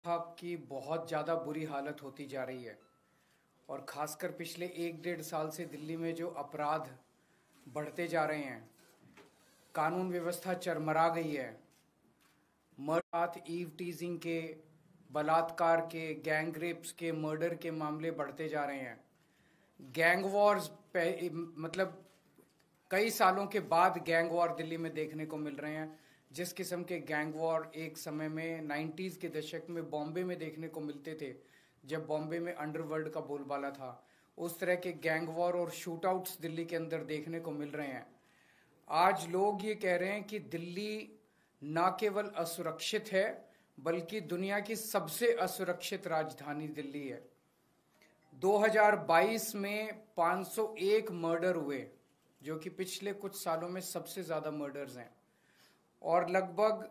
की बहुत ज़्यादा बुरी हालत होती जा रही है। और ख़ासकर पिछले 1-1.5 साल से दिल्ली में जो अपराध बढ़ते जा रहे हैं, कानून व्यवस्था चरमरा गई है। मर्डर, ईव टीजिंग के, बलात्कार के, गैंग रेप्स के, मर्डर के मामले बढ़ते जा रहे हैं। गैंग वॉर्स मतलब कई सालों के बाद गैंग वॉर दिल्ली में देखने को मिल रहे हैं। जिस किस्म के गैंग वॉर एक समय में 90s के दशक में बॉम्बे में देखने को मिलते थे, जब बॉम्बे में अंडरवर्ल्ड का बोलबाला था, उस तरह के गैंग वॉर और शूटआउट्स दिल्ली के अंदर देखने को मिल रहे हैं। आज लोग ये कह रहे हैं कि दिल्ली न केवल असुरक्षित है, बल्कि दुनिया की सबसे असुरक्षित राजधानी दिल्ली है। 2022 में 501 मर्डर हुए, जो कि पिछले कुछ सालों में सबसे ज्यादा मर्डर्स हैं। और लगभग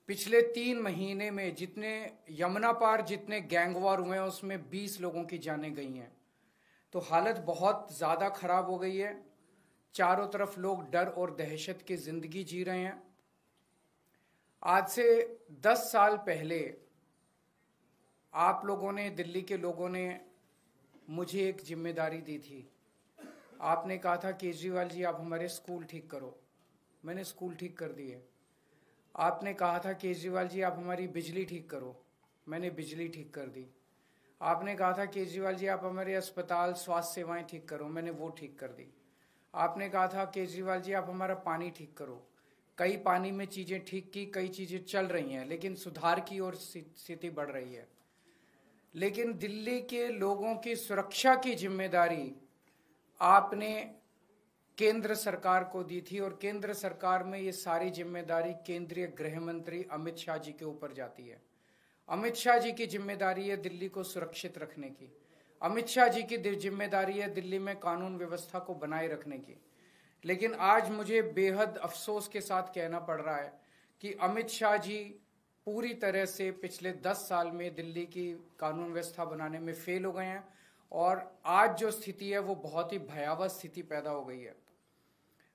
पिछले 3 महीने में जितने यमुना पार जितने गैंग वॉर हुए हैं, उसमें 20 लोगों की जानें गई हैं। तो हालत बहुत ज्यादा खराब हो गई है। चारों तरफ लोग डर और दहशत की जिंदगी जी रहे हैं। आज से 10 साल पहले आप लोगों ने, दिल्ली के लोगों ने मुझे एक जिम्मेदारी दी थी। आपने कहा था, केजरीवाल जी आप हमारे स्कूल ठीक करो। मैंने स्कूल ठीक कर दिए। आपने कहा था, केजरीवाल जी आप हमारी बिजली ठीक करो। मैंने बिजली ठीक कर दी। आपने कहा था, केजरीवाल जी आप हमारे अस्पताल, स्वास्थ्य सेवाएं ठीक करो। मैंने वो ठीक कर दी। आपने कहा था, केजरीवाल जी आप हमारा पानी ठीक करो। कई पानी में चीजें ठीक की, कई चीजें चल रही हैं, लेकिन सुधार की ओर स्थिति बढ़ रही है। लेकिन दिल्ली के लोगों की सुरक्षा की जिम्मेदारी आपने केंद्र सरकार को दी थी, और केंद्र सरकार में ये सारी जिम्मेदारी केंद्रीय गृह मंत्री अमित शाह जी के ऊपर जाती है। अमित शाह जी की जिम्मेदारी है दिल्ली को सुरक्षित रखने की। अमित शाह जी की जिम्मेदारी है दिल्ली में कानून व्यवस्था को बनाए रखने की। लेकिन आज मुझे बेहद अफसोस के साथ कहना पड़ रहा है कि अमित शाह जी पूरी तरह से पिछले 10 साल में दिल्ली की कानून व्यवस्था बनाने में फेल हो गए हैं। और आज जो स्थिति है वो बहुत ही भयावह स्थिति पैदा हो गई है।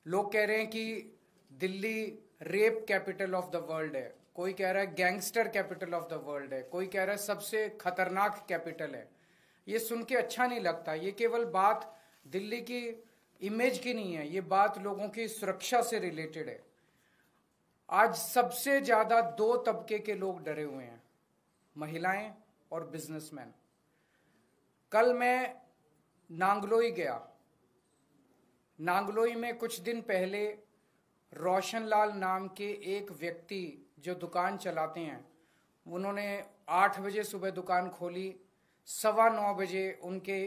लोग कह रहे हैं कि Delhi rape capital of the world है, कोई कह रहा है gangster capital of the world है, कोई कह रहा है सबसे खतरनाक कैपिटल है। ये सुन के अच्छा नहीं लगता। ये केवल बात दिल्ली की इमेज की नहीं है, ये बात लोगों की सुरक्षा से रिलेटेड है। आज सबसे ज्यादा 2 तबके के लोग डरे हुए हैं, महिलाएं और बिजनेसमैन। कल मैं नांगलोई गया। नांगलोई में कुछ दिन पहले रोशनलाल नाम के एक व्यक्ति जो दुकान चलाते हैं, उन्होंने 8 बजे सुबह दुकान खोली। 9:15 बजे उनके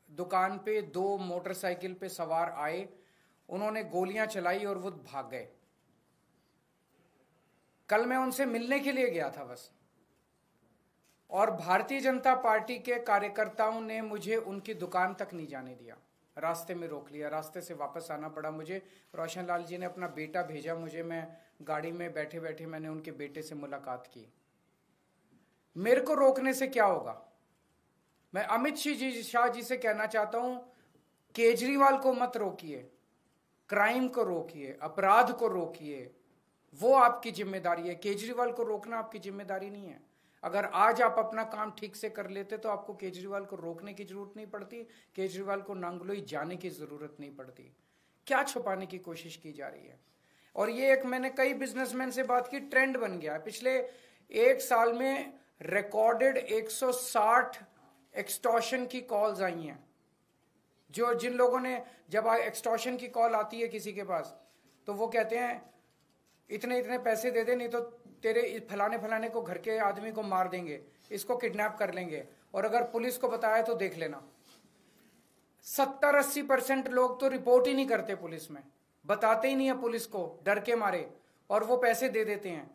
दुकान पे 2 मोटरसाइकिल पे सवार आए, उन्होंने गोलियां चलाई और वो भाग गए। कल मैं उनसे मिलने के लिए गया था बस, और भारतीय जनता पार्टी के कार्यकर्ताओं ने मुझे उनकी दुकान तक नहीं जाने दिया, रास्ते में रोक लिया। रास्ते से वापस आना पड़ा मुझे। रोशनलाल जी ने अपना बेटा भेजा मुझे, मैं गाड़ी में बैठे बैठे मैंने उनके बेटे से मुलाकात की। मेरे को रोकने से क्या होगा? मैं अमित शाह जी से कहना चाहता हूं, केजरीवाल को मत रोकिए, क्राइम को रोकिए, अपराध को रोकिए। वो आपकी जिम्मेदारी है। केजरीवाल को रोकना आपकी जिम्मेदारी नहीं है। अगर आज आप अपना काम ठीक से कर लेते तो आपको केजरीवाल को रोकने की जरूरत नहीं पड़ती, केजरीवाल को नांगलोई जाने की जरूरत नहीं पड़ती। क्या छुपाने की कोशिश की जा रही है? और ये एक, मैंने कई बिजनेसमैन से बात की, ट्रेंड बन गया है। पिछले 1 साल में रिकॉर्डेड 160 एक्सटॉर्शन की कॉल्स आई हैं। जिन लोगों ने, जब एक्सटॉर्शन की कॉल आती है किसी के पास, तो वो कहते हैं इतने इतने पैसे दे दे, नहीं तो तेरे फलाने फलाने को, घर के आदमी को मार देंगे, इसको किडनैप कर लेंगे, और अगर पुलिस को बताया तो देख लेना। 70-80% लोग तो रिपोर्ट ही नहीं करते पुलिस में, बताते ही नहीं है पुलिस को, डर के मारे, और वो पैसे दे देते हैं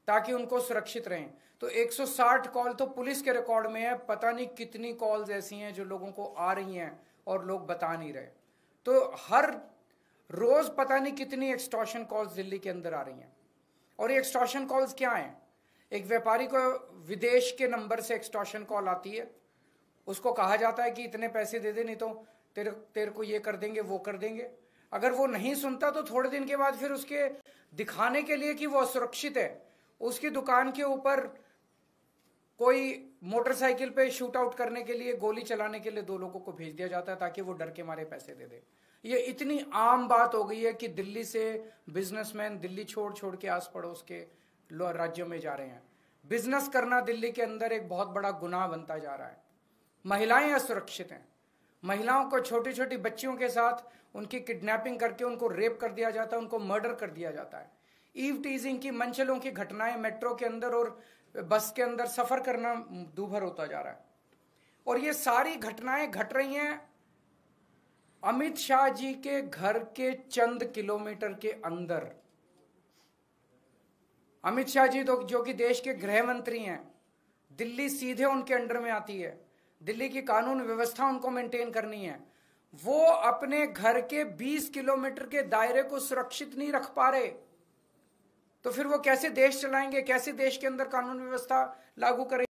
ताकि उनको सुरक्षित रहें। तो 160 कॉल तो पुलिस के रिकॉर्ड में है। पता नहीं कितनी कॉल्स ऐसी हैं जो लोगों को आ रही हैं और लोग बता नहीं रहे। तो हर रोज पता नहीं कितनी एक्सटॉर्शन कॉल्स दिल्ली के अंदर आ रही हैं। और ये एक्सटॉर्शन कॉल्स क्या हैं? एक व्यापारी को विदेश के नंबर से एक्सटॉर्शन कॉल आती है, उसको कहा जाता है कि इतने पैसे दे दे, नहीं तो तेरे को ये कर देंगे, वो कर देंगे। अगर वो नहीं सुनता तो थोड़े दिन के बाद फिर उसके दिखाने के लिए कि वो सुरक्षित है, उसकी दुकान के ऊपर कोई मोटरसाइकिल पे शूट आउट करने के लिए, गोली चलाने के लिए 2 लोगों को भेज दिया जाता है ताकि वो डर के मारे पैसे दे दे। ये इतनी आम बात हो गई है कि दिल्ली से बिजनेसमैन दिल्ली छोड़ छोड़ के आस पड़ोस के राज्यों में जा रहे हैं। बिजनेस करना दिल्ली के अंदर एक बहुत बड़ा गुनाह बनता जा रहा है। महिलाएं असुरक्षित हैं। महिलाओं को, छोटी छोटी बच्चियों के साथ उनकी किडनैपिंग करके उनको रेप कर दिया जाता है, उनको मर्डर कर दिया जाता है। ईव टीजिंग की, मनचलों की घटनाएं मेट्रो के अंदर और बस के अंदर सफर करना दूभर होता जा रहा है। और ये सारी घटनाएं घट रही हैं अमित शाह जी के घर के चंद किलोमीटर के अंदर। अमित शाह जी तो जो कि देश के गृह मंत्री हैं, दिल्ली सीधे उनके अंडर में आती है। दिल्ली की कानून व्यवस्था उनको मेंटेन करनी है। वो अपने घर के 20 किलोमीटर के दायरे को सुरक्षित नहीं रख पा रहे, तो फिर वो कैसे देश चलाएंगे, कैसे देश के अंदर कानून व्यवस्था लागू करेंगे?